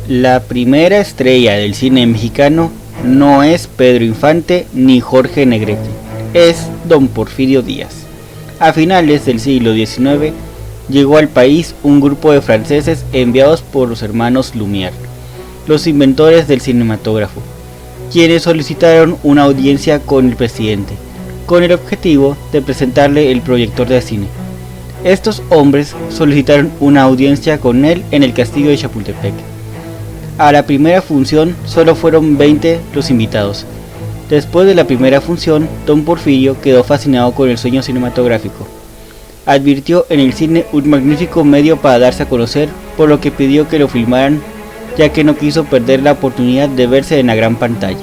La primera estrella del cine mexicano no es Pedro Infante ni Jorge Negrete, es don Porfirio Díaz. A finales del siglo XIX llegó al país un grupo de franceses enviados por los hermanos Lumière, los inventores del cinematógrafo, quienes solicitaron una audiencia con el presidente, con el objetivo de presentarle el proyector de cine. Estos hombres solicitaron una audiencia con él en el castillo de Chapultepec. A la primera función solo fueron 20 los invitados. Después de la primera función, don Porfirio quedó fascinado con el sueño cinematográfico. Advirtió en el cine un magnífico medio para darse a conocer, por lo que pidió que lo filmaran, ya que no quiso perder la oportunidad de verse en la gran pantalla.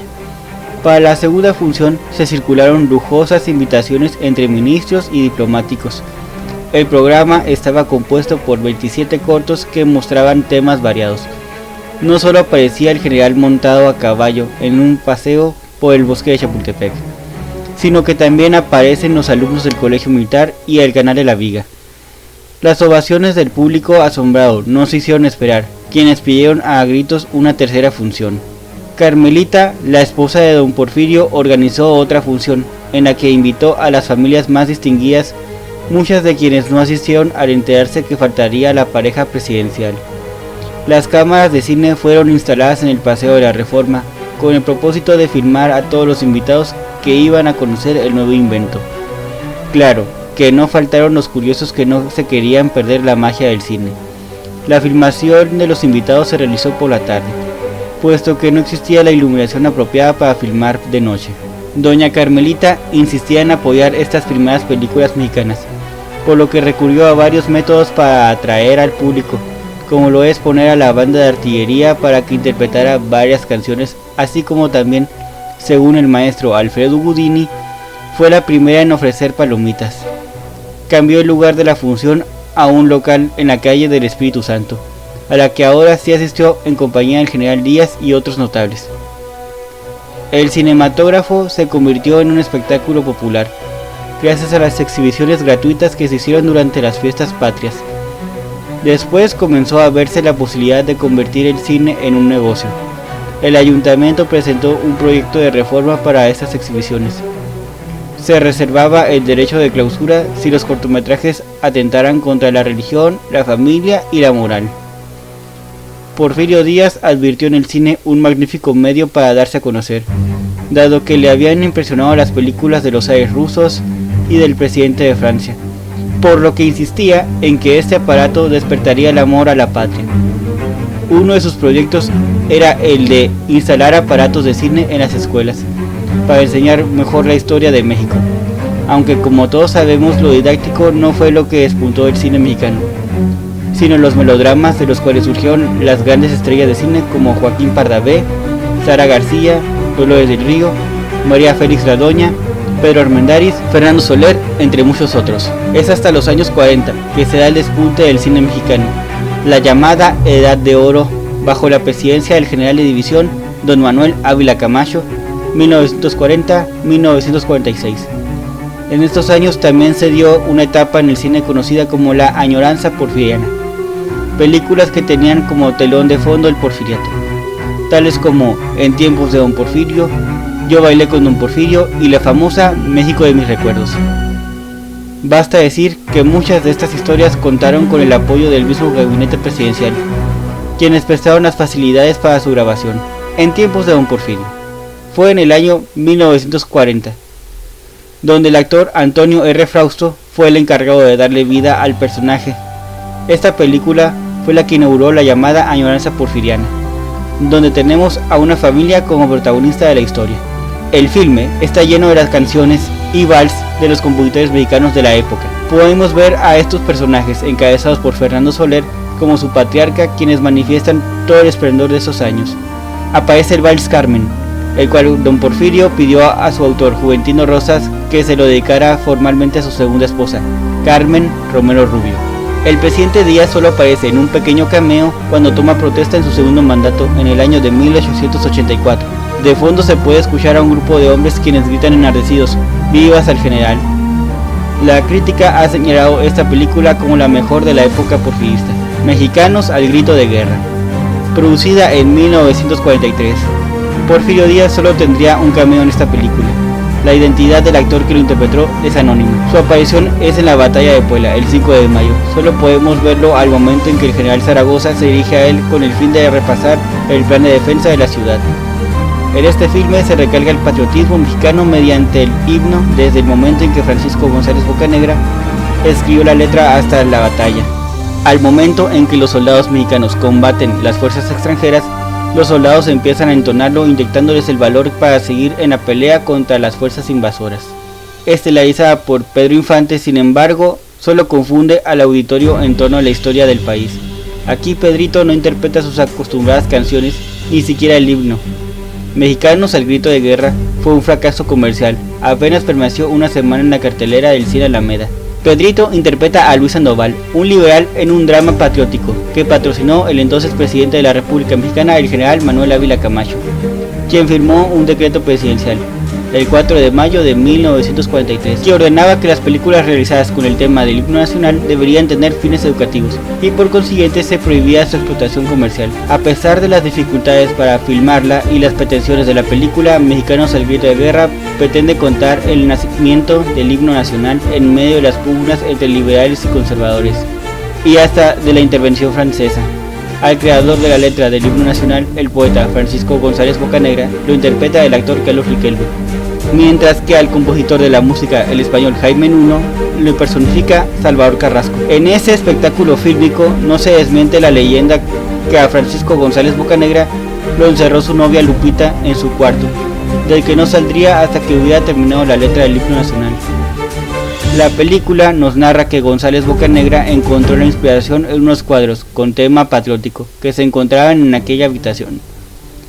Para la segunda función se circularon lujosas invitaciones entre ministros y diplomáticos. El programa estaba compuesto por 27 cortos que mostraban temas variados. No solo aparecía el general montado a caballo en un paseo por el bosque de Chapultepec, sino que también aparecen los alumnos del colegio militar y el canal de la Viga. Las ovaciones del público asombrado no se hicieron esperar, quienes pidieron a gritos una tercera función. Carmelita, la esposa de don Porfirio, organizó otra función, en la que invitó a las familias más distinguidas, muchas de quienes no asistieron al enterarse que faltaría la pareja presidencial. Las cámaras de cine fueron instaladas en el Paseo de la Reforma, con el propósito de filmar a todos los invitados que iban a conocer el nuevo invento. Claro, que no faltaron los curiosos que no se querían perder la magia del cine. La filmación de los invitados se realizó por la tarde, puesto que no existía la iluminación apropiada para filmar de noche. Doña Carmelita insistía en apoyar estas primeras películas mexicanas, por lo que recurrió a varios métodos para atraer al público, como lo es poner a la banda de artillería para que interpretara varias canciones, así como también, según el maestro Alfredo Gudini, fue la primera en ofrecer palomitas. Cambió el lugar de la función a un local en la calle del Espíritu Santo, a la que ahora sí asistió en compañía del general Díaz y otros notables. El cinematógrafo se convirtió en un espectáculo popular, gracias a las exhibiciones gratuitas que se hicieron durante las fiestas patrias. Después comenzó a verse la posibilidad de convertir el cine en un negocio. El ayuntamiento presentó un proyecto de reforma para estas exhibiciones. Se reservaba el derecho de clausura si los cortometrajes atentaran contra la religión, la familia y la moral. Porfirio Díaz advirtió en el cine un magnífico medio para darse a conocer, dado que le habían impresionado las películas de los zares rusos y del presidente de Francia, por lo que insistía en que este aparato despertaría el amor a la patria. Uno de sus proyectos era el de instalar aparatos de cine en las escuelas, para enseñar mejor la historia de México, aunque como todos sabemos lo didáctico no fue lo que despuntó el cine mexicano, sino los melodramas de los cuales surgieron las grandes estrellas de cine como Joaquín Pardavé, Sara García, Dolores del Río, María Félix Ladoña, Pedro Armendáriz, Fernando Soler, entre muchos otros. Es hasta los años 40 que se da el despunte del cine mexicano, la llamada Edad de Oro, bajo la presidencia del general de división don Manuel Ávila Camacho, 1940-1946. En estos años también se dio una etapa en el cine conocida como la añoranza porfiriana, películas que tenían como telón de fondo el porfiriato, tales como En tiempos de don Porfirio, Yo bailé con don Porfirio y la famosa México de mis recuerdos. Basta decir que muchas de estas historias contaron con el apoyo del mismo gabinete presidencial, quienes prestaron las facilidades para su grabación. En tiempos de don Porfirio fue en el año 1940, donde el actor Antonio R. Frausto fue el encargado de darle vida al personaje. Esta película fue la que inauguró la llamada añoranza porfiriana, donde tenemos a una familia como protagonista de la historia. El filme está lleno de las canciones y vals de los compositores mexicanos de la época. Podemos ver a estos personajes encabezados por Fernando Soler como su patriarca, quienes manifiestan todo el esplendor de esos años. Aparece el vals Carmen, el cual don Porfirio pidió a su autor Juventino Rosas que se lo dedicara formalmente a su segunda esposa, Carmen Romero Rubio. El presidente Díaz solo aparece en un pequeño cameo cuando toma protesta en su segundo mandato en el año de 1884. De fondo se puede escuchar a un grupo de hombres quienes gritan enardecidos: ¡Vivas al general! La crítica ha señalado esta película como la mejor de la época porfirista. Mexicanos al grito de guerra. producida en 1943. Porfirio Díaz solo tendría un cameo en esta película. La identidad del actor que lo interpretó es anónima. Su aparición es en la batalla de Puebla, el 5 de mayo. Solo podemos verlo al momento en que el general Zaragoza se dirige a él con el fin de repasar el plan de defensa de la ciudad. En este filme se recalca el patriotismo mexicano mediante el himno desde el momento en que Francisco González Bocanegra escribió la letra hasta la batalla. Al momento en que los soldados mexicanos combaten las fuerzas extranjeras, los soldados empiezan a entonarlo, inyectándoles el valor para seguir en la pelea contra las fuerzas invasoras. Estelarizada por Pedro Infante, sin embargo, solo confunde al auditorio en torno a la historia del país. Aquí Pedrito no interpreta sus acostumbradas canciones, ni siquiera el himno. Mexicanos al grito de guerra fue un fracaso comercial, apenas permaneció una semana en la cartelera del Cine Alameda. Pedrito interpreta a Luis Sandoval, un liberal en un drama patriótico que patrocinó el entonces presidente de la República Mexicana, el general Manuel Ávila Camacho, quien firmó un decreto presidencial el 4 de mayo de 1943, que ordenaba que las películas realizadas con el tema del himno nacional deberían tener fines educativos y por consiguiente se prohibía su explotación comercial. A pesar de las dificultades para filmarla y las pretensiones de la película, Mexicanos al grito de guerra pretende contar el nacimiento del himno nacional en medio de las pugnas entre liberales y conservadores, y hasta de la intervención francesa. Al creador de la letra del himno nacional, el poeta Francisco González Bocanegra, lo interpreta el actor Carlos Riquelme, mientras que al compositor de la música, el español Jaime Nuno, lo personifica Salvador Carrasco. En ese espectáculo fílmico no se desmiente la leyenda que a Francisco González Bocanegra lo encerró su novia Lupita en su cuarto, del que no saldría hasta que hubiera terminado la letra del himno nacional. La película nos narra que González Bocanegra encontró la inspiración en unos cuadros con tema patriótico que se encontraban en aquella habitación.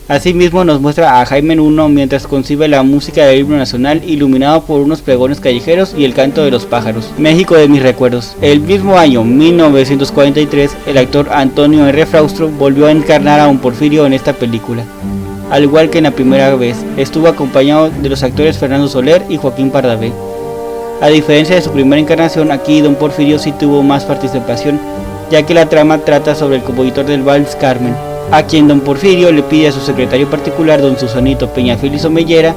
Asimismo nos muestra a Jaime Nuno mientras concibe la música del himno nacional, iluminado por unos pregones callejeros y el canto de los pájaros. México de mis recuerdos. El mismo año 1943, el actor Antonio R. Fraustro volvió a encarnar a don Porfirio en esta película. Al igual que en la primera vez, estuvo acompañado de los actores Fernando Soler y Joaquín Pardavé. A diferencia de su primera encarnación, aquí don Porfirio sí tuvo más participación, ya que la trama trata sobre el compositor del vals Carmen, a quien don Porfirio le pide a su secretario particular, don Susanito Peñafiel Omellera,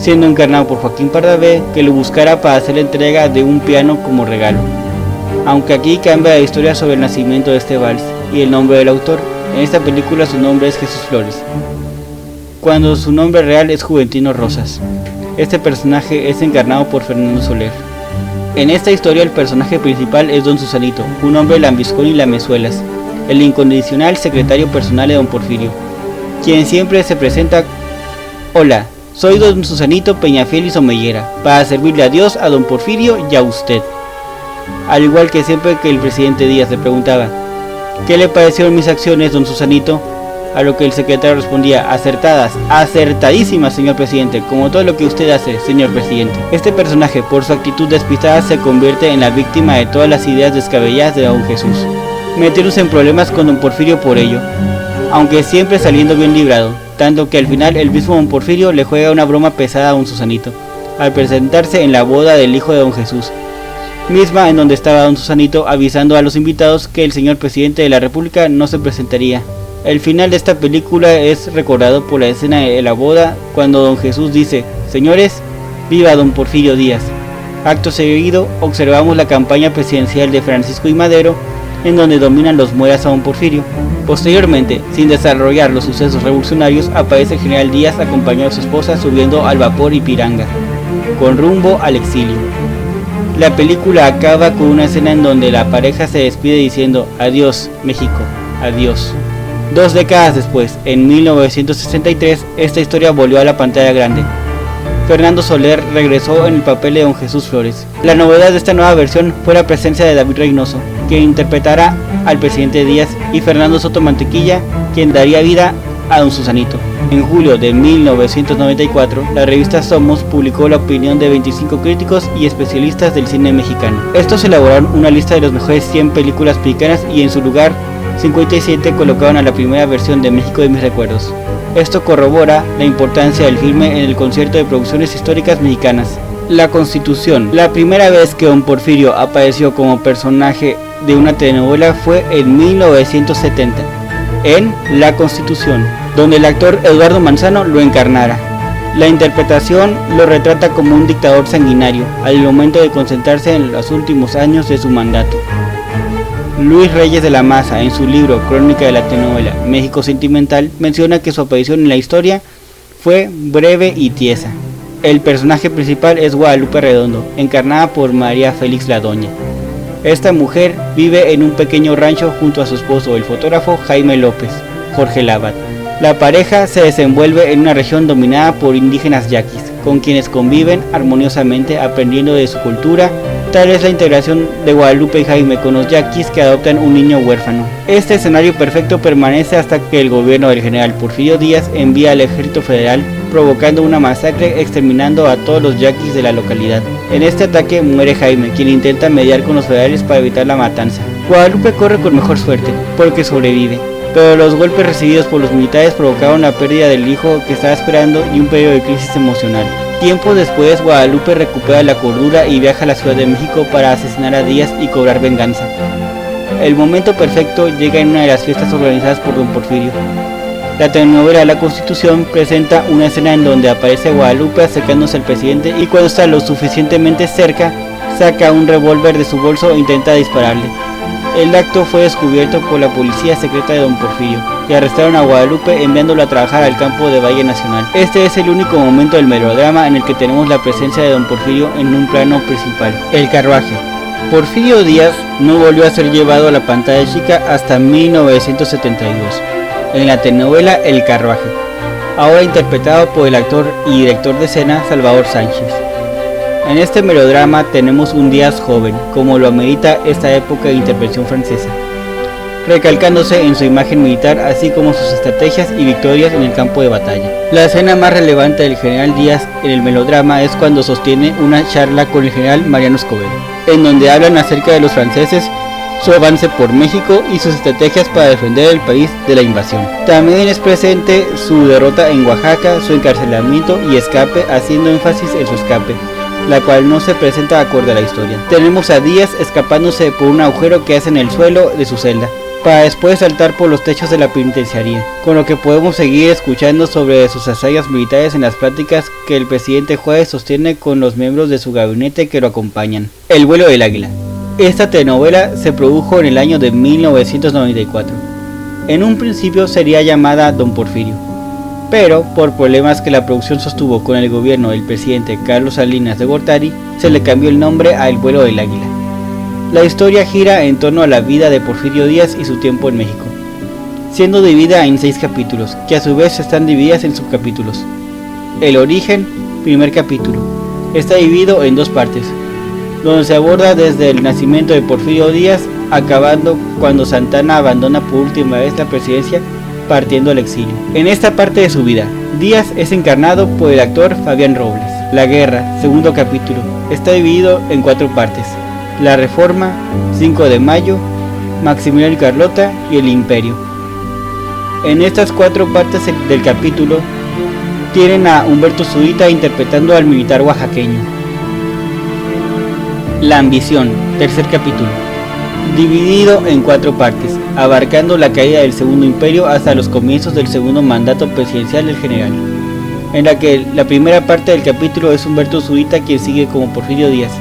siendo encarnado por Joaquín Pardavé, que lo buscara para hacer la entrega de un piano como regalo. Aunque aquí cambia la historia sobre el nacimiento de este vals y el nombre del autor. En esta película su nombre es Jesús Flores, cuando su nombre real es Juventino Rosas. Este personaje es encarnado por Fernando Soler. En esta historia el personaje principal es don Susanito, un hombre lambiscón y lamezuelas, el incondicional secretario personal de don Porfirio, quien siempre se presenta: hola, soy don Susanito Peñafiel Omellera, para servirle a Dios, a don Porfirio y a usted. Al igual que siempre que el presidente Díaz le preguntaba: ¿qué le parecieron mis acciones, don Susanito? A lo que el secretario respondía: acertadas, acertadísimas, señor presidente, como todo lo que usted hace, señor presidente. Este personaje, por su actitud despistada, se convierte en la víctima de todas las ideas descabelladas de don Jesús, metiéndose en problemas con don Porfirio por ello, aunque siempre saliendo bien librado, tanto que al final el mismo don Porfirio le juega una broma pesada a don Susanito, al presentarse en la boda del hijo de don Jesús, misma en donde estaba don Susanito avisando a los invitados que el señor presidente de la República no se presentaría. El final de esta película es recordado por la escena de la boda, cuando don Jesús dice: señores, viva don Porfirio Díaz. Acto seguido observamos la campaña presidencial de Francisco I. Madero, en donde dominan los mueras a don Porfirio. Posteriormente, sin desarrollar los sucesos revolucionarios, aparece el general Díaz acompañado de su esposa subiendo al vapor Ipiranga, con rumbo al exilio. La película acaba con una escena en donde la pareja se despide diciendo: adiós México, adiós. 2 décadas después, en 1963, esta historia volvió a la pantalla grande. Fernando Soler regresó en el papel de don Jesús Flores. La novedad de esta nueva versión fue la presencia de David Reynoso, quien interpretará al presidente Díaz, y Fernando Soto Mantequilla, quien daría vida a don Susanito. En julio de 1994, la revista Somos publicó la opinión de 25 críticos y especialistas del cine mexicano. Estos elaboraron una lista de las mejores 100 películas mexicanas y en su lugar 57 colocaron a la primera versión de México de mis recuerdos. Esto corrobora la importancia del filme en el concierto de producciones históricas mexicanas. La Constitución. La primera vez que don Porfirio apareció como personaje de una telenovela fue en 1970, en La Constitución, donde el actor Eduardo Manzano lo encarnara. La interpretación lo retrata como un dictador sanguinario al momento de concentrarse en los últimos años de su mandato. Luis Reyes de la Maza, en su libro Crónica de la telenovela México Sentimental, menciona que su aparición en la historia fue breve y tiesa. El personaje principal es Guadalupe Redondo, encarnada por María Félix La Doña. Esta mujer vive en un pequeño rancho junto a su esposo, el fotógrafo Jaime López, Jorge Labat. La pareja se desenvuelve en una región dominada por indígenas yaquis, con quienes conviven armoniosamente aprendiendo de su cultura. Tal es la integración de Guadalupe y Jaime con los yaquis, que adoptan un niño huérfano. Este escenario perfecto permanece hasta que el gobierno del general Porfirio Díaz envía al ejército federal, provocando una masacre exterminando a todos los yaquis de la localidad. En este ataque muere Jaime, quien intenta mediar con los federales para evitar la matanza. Guadalupe corre con mejor suerte, porque sobrevive, pero los golpes recibidos por los militares provocaron la pérdida del hijo que estaba esperando y un periodo de crisis emocional. Tiempo después, Guadalupe recupera la cordura y viaja a la Ciudad de México para asesinar a Díaz y cobrar venganza. El momento perfecto llega en una de las fiestas organizadas por don Porfirio. La telenovela La Constitución presenta una escena en donde aparece Guadalupe acercándose al presidente, y cuando está lo suficientemente cerca, saca un revólver de su bolso e intenta dispararle. El acto fue descubierto por la policía secreta de don Porfirio, y arrestaron a Guadalupe enviándolo a trabajar al campo de Valle Nacional. Este es el único momento del melodrama en el que tenemos la presencia de don Porfirio en un plano principal. El carruaje. Porfirio Díaz no volvió a ser llevado a la pantalla chica hasta 1972, en la telenovela El Carruaje, ahora interpretado por el actor y director de escena Salvador Sánchez. En este melodrama tenemos un Díaz joven, como lo amerita esta época de intervención francesa, recalcándose en su imagen militar, así como sus estrategias y victorias en el campo de batalla. La escena más relevante del general Díaz en el melodrama es cuando sostiene una charla con el general Mariano Escobedo, en donde hablan acerca de los franceses, su avance por México y sus estrategias para defender el país de la invasión. También es presente su derrota en Oaxaca, su encarcelamiento y escape, haciendo énfasis en su escape, la cual no se presenta acorde a la historia. Tenemos a Díaz escapándose por un agujero que hace en el suelo de su celda, para después saltar por los techos de la penitenciaría, con lo que podemos seguir escuchando sobre sus hazañas militares en las pláticas que el presidente Juárez sostiene con los miembros de su gabinete que lo acompañan. El vuelo del águila. Esta telenovela se produjo en el año de 1994. En un principio sería llamada Don Porfirio, pero por problemas que la producción sostuvo con el gobierno del presidente Carlos Salinas de Gortari, se le cambió el nombre a El vuelo del águila. La historia gira en torno a la vida de Porfirio Díaz y su tiempo en México, siendo dividida en 6 capítulos, que a su vez están divididas en subcapítulos. El origen, primer capítulo, está dividido en 2 partes, donde se aborda desde el nacimiento de Porfirio Díaz, acabando cuando Santana abandona por última vez la presidencia, partiendo al exilio. En esta parte de su vida, Díaz es encarnado por el actor Fabián Robles. La guerra, segundo capítulo, está dividido en 4 partes: La Reforma, 5 de Mayo, Maximiliano y Carlota y El Imperio. En estas 4 partes del capítulo tienen a Humberto Zurita interpretando al militar oaxaqueño. La ambición, tercer capítulo, dividido en 4 partes, abarcando la caída del Segundo Imperio hasta los comienzos del segundo mandato presidencial del general, en la que la primera parte del capítulo es Humberto Zurita quien sigue como Porfirio Díaz,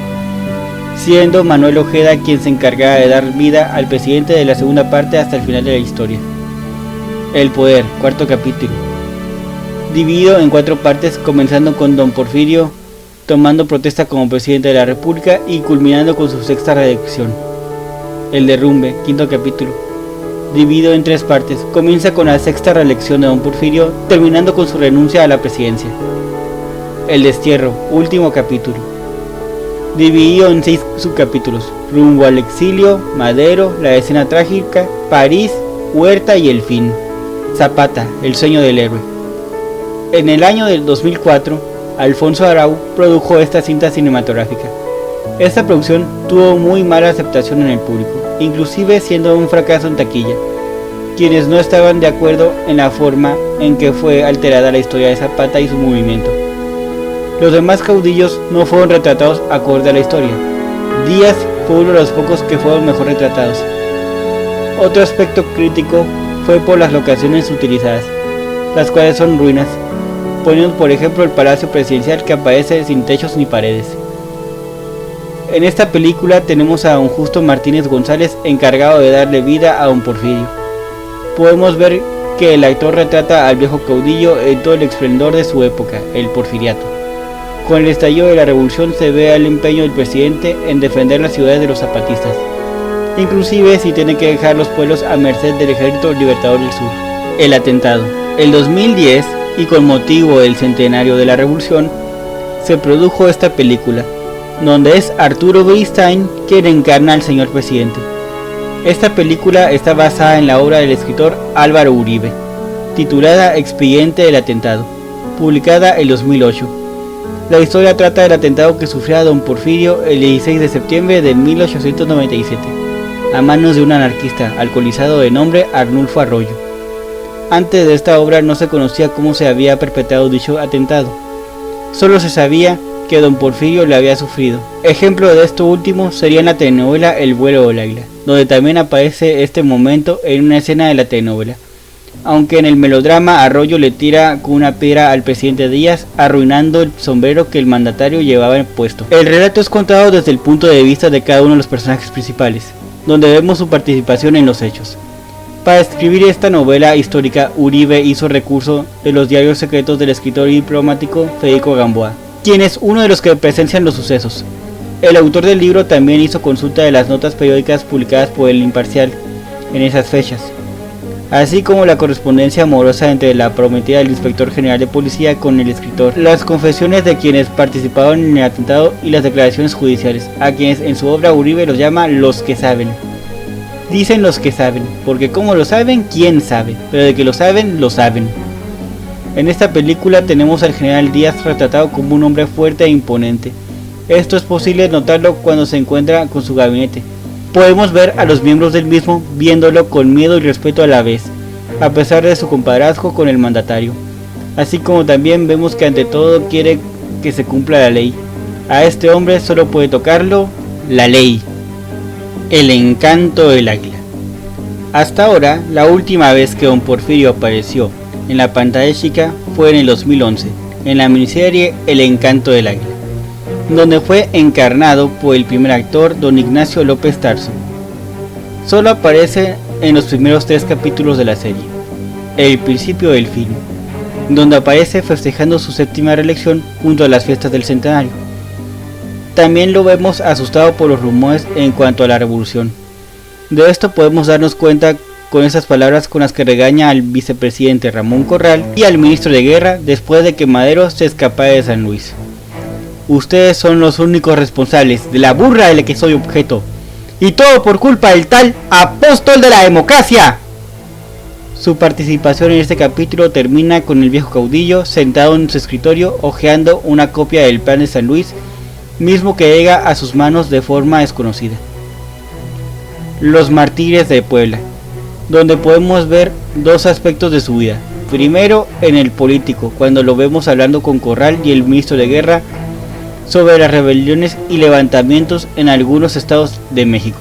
siendo Manuel Ojeda quien se encargará de dar vida al presidente de la segunda parte hasta el final de la historia. El poder, cuarto capítulo, dividido en 4 partes, comenzando con don Porfirio tomando protesta como presidente de la República y culminando con su 6ª reelección. El derrumbe, quinto capítulo, dividido en 3 partes, comienza con la 6ª reelección de don Porfirio, terminando con su renuncia a la presidencia. El destierro, último capítulo, dividido en 6 subcapítulos: rumbo al exilio, Madero, la escena trágica, París, Huerta y el fin. Zapata, el sueño del héroe. En el año del 2004, Alfonso Arau produjo esta cinta cinematográfica. Esta producción tuvo muy mala aceptación en el público, inclusive siendo un fracaso en taquilla, quienes no estaban de acuerdo en la forma en que fue alterada la historia de Zapata y su movimiento. Los demás caudillos no fueron retratados acorde a la historia. Díaz fue uno de los pocos que fueron mejor retratados. Otro aspecto crítico fue por las locaciones utilizadas, las cuales son ruinas, poniendo por ejemplo el palacio presidencial que aparece sin techos ni paredes. En esta película tenemos a don Justo Martínez González encargado de darle vida a don Porfirio. Podemos ver que el actor retrata al viejo caudillo en todo el esplendor de su época, el porfiriato. Con el estallido de la revolución se ve el empeño del presidente en defender las ciudades de los zapatistas, inclusive si tiene que dejar los pueblos a merced del Ejército Libertador del Sur. El atentado. El 2010, y con motivo del centenario de la revolución, se produjo esta película, donde es Arturo Beristain quien encarna al señor presidente. Esta película está basada en la obra del escritor Álvaro Uribe, titulada Expediente del Atentado, publicada en 2008. La historia trata del atentado que sufrió don Porfirio el 16 de septiembre de 1897, a manos de un anarquista alcoholizado de nombre Arnulfo Arroyo. Antes de esta obra no se conocía cómo se había perpetrado dicho atentado, solo se sabía que don Porfirio le había sufrido. Ejemplo de esto último sería en la telenovela El vuelo del águila, donde también aparece este momento en una escena de la telenovela, aunque en el melodrama Arroyo le tira con una piedra al presidente Díaz, arruinando el sombrero que el mandatario llevaba puesto. El relato es contado desde el punto de vista de cada uno de los personajes principales, donde vemos su participación en los hechos. Para escribir esta novela histórica, Uribe hizo recurso de los diarios secretos del escritor y diplomático Federico Gamboa, quien es uno de los que presencian los sucesos. El autor del libro también hizo consulta de las notas periódicas publicadas por El Imparcial en esas fechas, así como la correspondencia amorosa entre la prometida del inspector general de policía con el escritor, las confesiones de quienes participaron en el atentado y las declaraciones judiciales, a quienes en su obra Uribe los llama los que saben. Dicen los que saben, porque como lo saben, quién sabe, pero de que lo saben, lo saben. En esta película tenemos al general Díaz retratado como un hombre fuerte e imponente. Esto es posible notarlo cuando se encuentra con su gabinete. Podemos ver a los miembros del mismo viéndolo con miedo y respeto a la vez, a pesar de su compadrazgo con el mandatario. Así como también vemos que ante todo quiere que se cumpla la ley. A este hombre solo puede tocarlo la ley. El encanto del águila. Hasta ahora, la última vez que don Porfirio apareció en la pantalla chica fue en el 2011, en la miniserie El encanto del águila, donde fue encarnado por el primer actor don Ignacio López Tarso. Solo aparece en los primeros 3 capítulos de la serie, el principio del film, donde aparece festejando su 7ª reelección junto a las fiestas del centenario. También lo vemos asustado por los rumores en cuanto a la revolución. De esto podemos darnos cuenta con esas palabras con las que regaña al vicepresidente Ramón Corral y al ministro de Guerra después de que Madero se escapara de San Luis. Ustedes son los únicos responsables de la burla de la que soy objeto, y todo por culpa del tal apóstol de la democracia. Su participación en este capítulo termina con el viejo caudillo sentado en su escritorio hojeando una copia del plan de San Luis, mismo que llega a sus manos de forma desconocida. Los mártires de Puebla, donde podemos ver 2 aspectos de su vida. Primero, en el político, cuando lo vemos hablando con Corral y el ministro de Guerra sobre las rebeliones y levantamientos en algunos estados de México.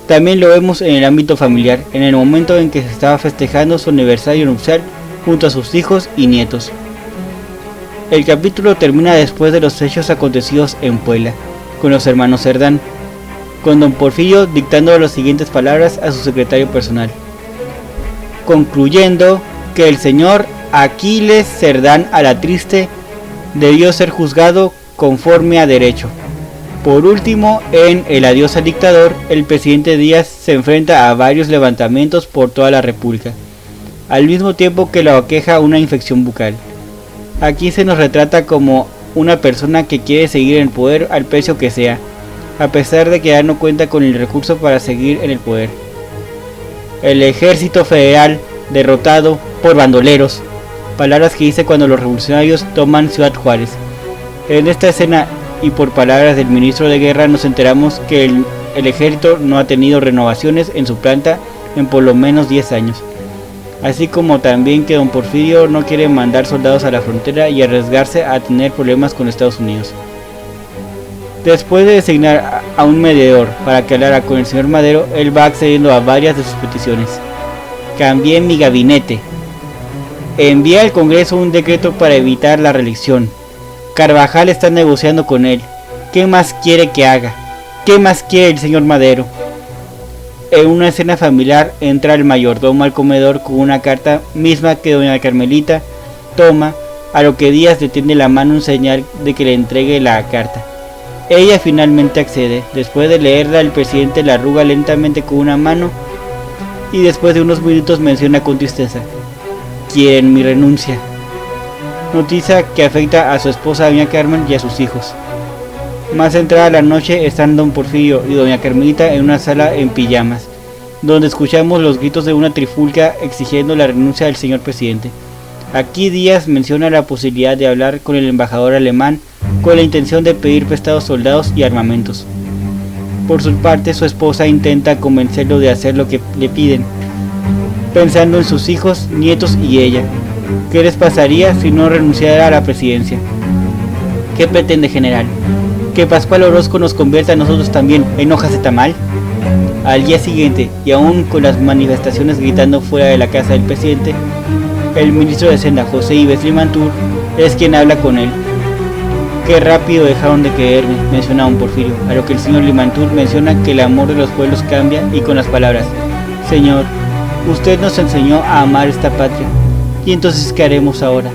También lo vemos en el ámbito familiar, en el momento en que se estaba festejando su aniversario nupcial junto a sus hijos y nietos. El capítulo termina después de los hechos acontecidos en Puebla, con los hermanos Cerdán, con don Porfirio dictando las siguientes palabras a su secretario personal, concluyendo que el señor Aquiles Cerdán Alatriste debió ser juzgado conforme a derecho. Por último, en El adiós al dictador, el presidente Díaz se enfrenta a varios levantamientos por toda la república, al mismo tiempo que lo aqueja una infección bucal. Aquí se nos retrata como una persona que quiere seguir en el poder al precio que sea, a pesar de que ya no cuenta con el recurso para seguir en el poder. El ejército federal derrotado por bandoleros, palabras que dice cuando los revolucionarios toman Ciudad Juárez. En esta escena y por palabras del ministro de Guerra nos enteramos que el ejército no ha tenido renovaciones en su planta en por lo menos 10 años. Así como también que don Porfirio no quiere mandar soldados a la frontera y arriesgarse a tener problemas con Estados Unidos. Después de designar a un mediador para que hablara con el señor Madero, él va accediendo a varias de sus peticiones. cambié mi gabinete. Envía al Congreso un decreto para evitar la reelección. Carvajal está negociando con él. ¿Qué más quiere que haga? ¿Qué más quiere el señor Madero? En una escena familiar entra el mayordomo al comedor con una carta misma que doña Carmelita toma, a lo que Díaz le tiende la mano en señal de que le entregue la carta. Ella finalmente accede. Después de leerla, el presidente la arruga lentamente con una mano y después de unos minutos menciona con tristeza: quieren mi renuncia. Noticia que afecta a su esposa doña Carmen y a sus hijos. Más entrada la noche están don Porfirio y doña Carmelita en una sala en pijamas, donde escuchamos los gritos de una trifulca exigiendo la renuncia del señor presidente. Aquí Díaz menciona la posibilidad de hablar con el embajador alemán con la intención de pedir prestados soldados y armamentos. Por su parte, su esposa intenta convencerlo de hacer lo que le piden, pensando en sus hijos, nietos y ella. ¿Qué les pasaría si no renunciara a la presidencia? ¿Qué pretende, general? ¿Que Pascual Orozco nos convierta a nosotros también en hojas de tamal? Al día siguiente, y aún con las manifestaciones gritando fuera de la casa del presidente, el ministro de Hacienda, José Ives Limantur, es quien habla con él. Qué rápido dejaron de quererme, menciona don Porfirio, a lo que el señor Limantur menciona que el amor de los pueblos cambia y con las palabras: Señor, usted nos enseñó a amar esta patria, y entonces ¿qué haremos ahora?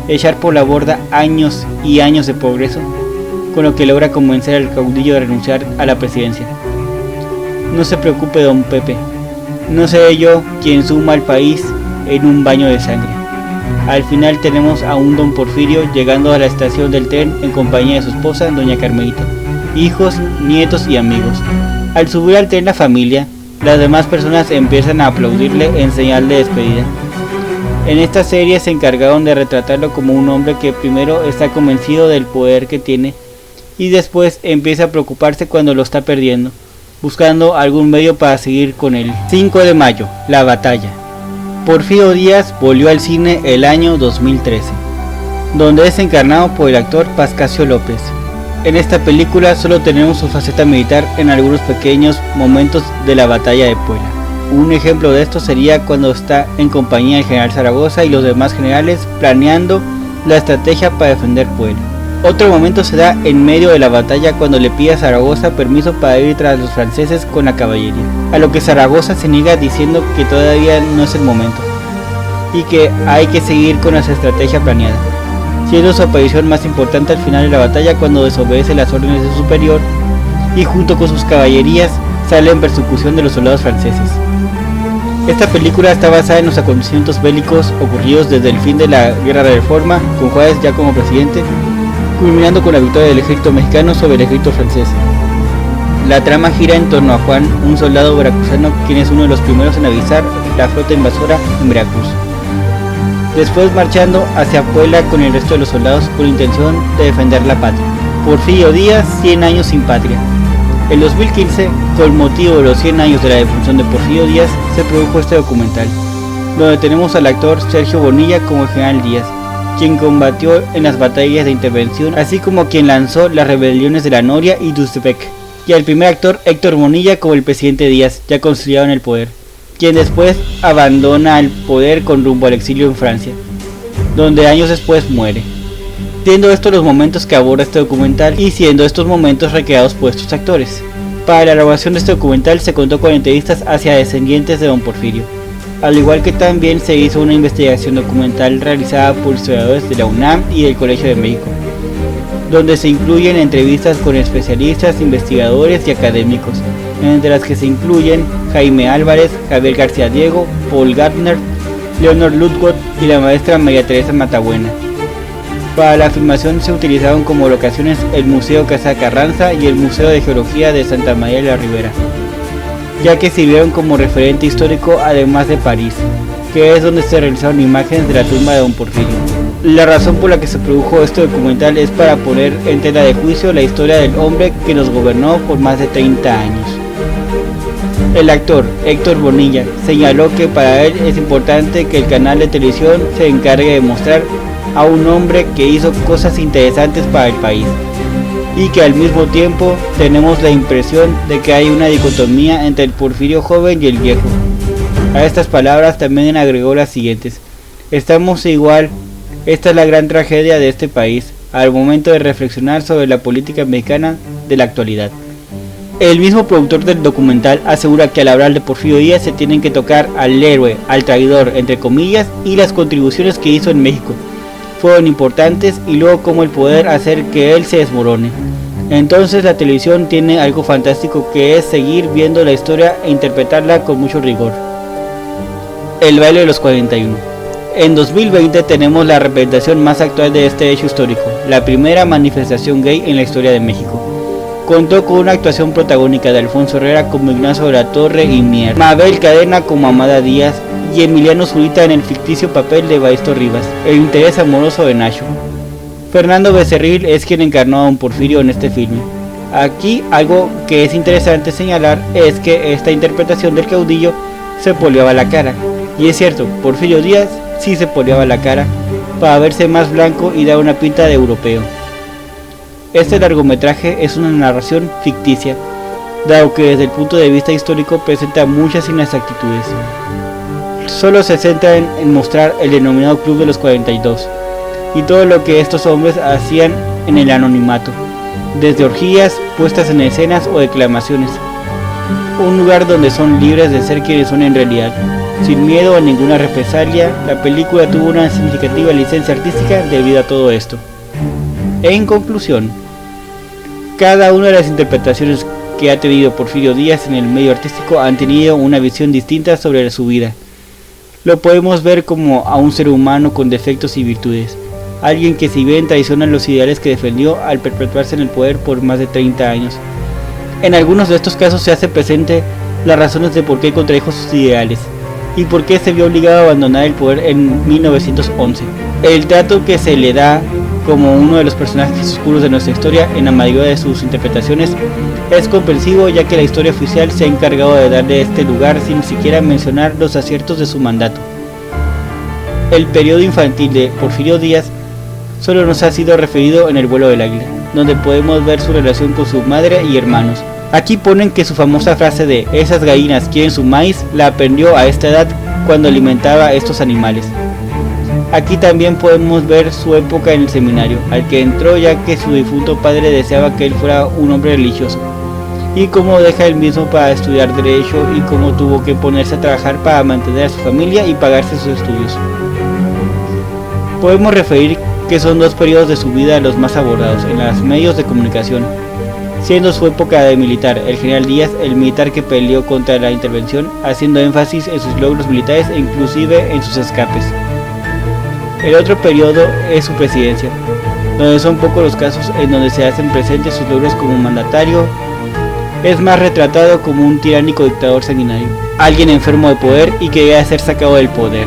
¿Echar por la borda años y años de progreso? Con lo que logra convencer al caudillo de renunciar a la presidencia. No se preocupe, don Pepe, no seré yo quien suma al país en un baño de sangre. Al final tenemos a un don Porfirio llegando a la estación del tren en compañía de su esposa, doña Carmelita, hijos, nietos y amigos. Al subir al tren la familia, las demás personas empiezan a aplaudirle en señal de despedida. En esta serie se encargaron de retratarlo como un hombre que primero está convencido del poder que tiene y después empieza a preocuparse cuando lo está perdiendo, buscando algún medio para seguir con él. 5 de mayo, la batalla. Porfirio Díaz volvió al cine el año 2013, donde es encarnado por el actor Pascasio López. En esta película solo tenemos su faceta militar en algunos pequeños momentos de la batalla de Puebla. Un ejemplo de esto sería cuando está en compañía del general Zaragoza y los demás generales planeando la estrategia para defender Puebla. Otro momento se da en medio de la batalla cuando le pide a Zaragoza permiso para ir tras los franceses con la caballería, a lo que Zaragoza se niega diciendo que todavía no es el momento y que hay que seguir con esa estrategia planeada, siendo su aparición más importante al final de la batalla cuando desobedece las órdenes de su superior y junto con sus caballerías sale en persecución de los soldados franceses. Esta película está basada en los acontecimientos bélicos ocurridos desde el fin de la Guerra de Reforma, con Juárez ya como presidente, culminando con la victoria del ejército mexicano sobre el ejército francés. La trama gira en torno a Juan, un soldado veracruzano quien es uno de los primeros en avisar la flota invasora en Veracruz. Después marchando hacia Puebla con el resto de los soldados con la intención de defender la patria. Porfirio Díaz, 100 años sin patria. En 2015, con motivo de los 100 años de la defunción de Porfirio Díaz, se produjo este documental, donde tenemos al actor Sergio Bonilla como el general Díaz, quien combatió en las batallas de intervención, así como quien lanzó las rebeliones de la Noria y Tuxtepec, y al primer actor Héctor Bonilla como el presidente Díaz, ya consolidado en el poder, quien después abandona el poder con rumbo al exilio en Francia, donde años después muere. Siendo estos los momentos que aborda este documental y siendo estos momentos recreados por estos actores. Para la elaboración de este documental se contó con entrevistas hacia descendientes de don Porfirio, al igual que también se hizo una investigación documental realizada por historiadores de la UNAM y del Colegio de México, donde se incluyen entrevistas con especialistas, investigadores y académicos, entre las que se incluyen Jaime Álvarez, Javier García Diego, Paul Gardner, Leonor Ludwig y la maestra María Teresa Matabuena. Para la filmación se utilizaron como locaciones el Museo Casa Carranza y el Museo de Geología de Santa María de la Ribera, ya que sirvieron como referente histórico además de París, que es donde se realizaron imágenes de la tumba de don Porfirio. La razón por la que se produjo este documental es para poner en tela de juicio la historia del hombre que nos gobernó por más de 30 años. El actor Héctor Bonilla señaló que para él es importante que el canal de televisión se encargue de mostrar a un hombre que hizo cosas interesantes para el país, y que al mismo tiempo tenemos la impresión de que hay una dicotomía entre el Porfirio joven y el viejo, A estas palabras también agregó las siguientes: estamos igual, esta es la gran tragedia de este país, al momento de reflexionar sobre la política mexicana de la actualidad. El mismo productor del documental asegura que al hablar de Porfirio Díaz se tienen que tocar al héroe, al traidor, entre comillas, y las contribuciones que hizo en México. Fueron importantes y luego cómo el poder hacer que él se desmorone. Entonces la televisión tiene algo fantástico, que es seguir viendo la historia e interpretarla con mucho rigor. El baile de los 41. En 2020 tenemos la representación más actual de este hecho histórico, la primera manifestación gay en la historia de México. Contó con una actuación protagónica de Alfonso Herrera como Ignacio de la Torre y Mier, Mabel Cadena como Amada Díaz y Emiliano Zurita en el ficticio papel de Baesto Rivas, el interés amoroso de Nacho. Fernando Becerril es quien encarnó a don Porfirio en este filme. Aquí algo que es interesante señalar es que esta interpretación del caudillo se poleaba la cara. Y es cierto, Porfirio Díaz sí se poleaba la cara para verse más blanco y dar una pinta de europeo. Este largometraje es una narración ficticia, dado que desde el punto de vista histórico presenta muchas inexactitudes. Solo se centra en mostrar el denominado Club de los 42 y todo lo que estos hombres hacían en el anonimato, desde orgías, puestas en escenas o declamaciones. Un lugar donde son libres de ser quienes son en realidad, sin miedo a ninguna represalia. La película tuvo una significativa licencia artística debido a todo esto. En conclusión, cada una de las interpretaciones que ha tenido Porfirio Díaz en el medio artístico han tenido una visión distinta sobre su vida. Lo podemos ver como a un ser humano con defectos y virtudes, alguien que si bien traiciona los ideales que defendió al perpetuarse en el poder por más de 30 años. En algunos de estos casos se hace presente las razones de por qué contradijo sus ideales y por qué se vio obligado a abandonar el poder en 1911. El trato que se le da como uno de los personajes oscuros de nuestra historia en la mayoría de sus interpretaciones es comprensivo, ya que la historia oficial se ha encargado de darle este lugar sin siquiera mencionar los aciertos de su mandato. El periodo infantil de Porfirio Díaz solo nos ha sido referido en El vuelo del águila, donde podemos ver su relación con su madre y hermanos. Aquí ponen que su famosa frase de "esas gallinas quieren su maíz" la aprendió a esta edad cuando alimentaba a estos animales. Aquí también podemos ver su época en el seminario, al que entró ya que su difunto padre deseaba que él fuera un hombre religioso, y cómo deja él mismo para estudiar derecho y cómo tuvo que ponerse a trabajar para mantener a su familia y pagarse sus estudios. Podemos referir que son dos periodos de su vida los más abordados en los medios de comunicación, siendo su época de militar, el general Díaz, el militar que peleó contra la intervención, haciendo énfasis en sus logros militares e inclusive en sus escapes. El otro periodo es su presidencia, donde son pocos los casos en donde se hacen presentes sus logros como mandatario. Es más retratado como un tiránico dictador sanguinario, alguien enfermo de poder y que debe ser sacado del poder.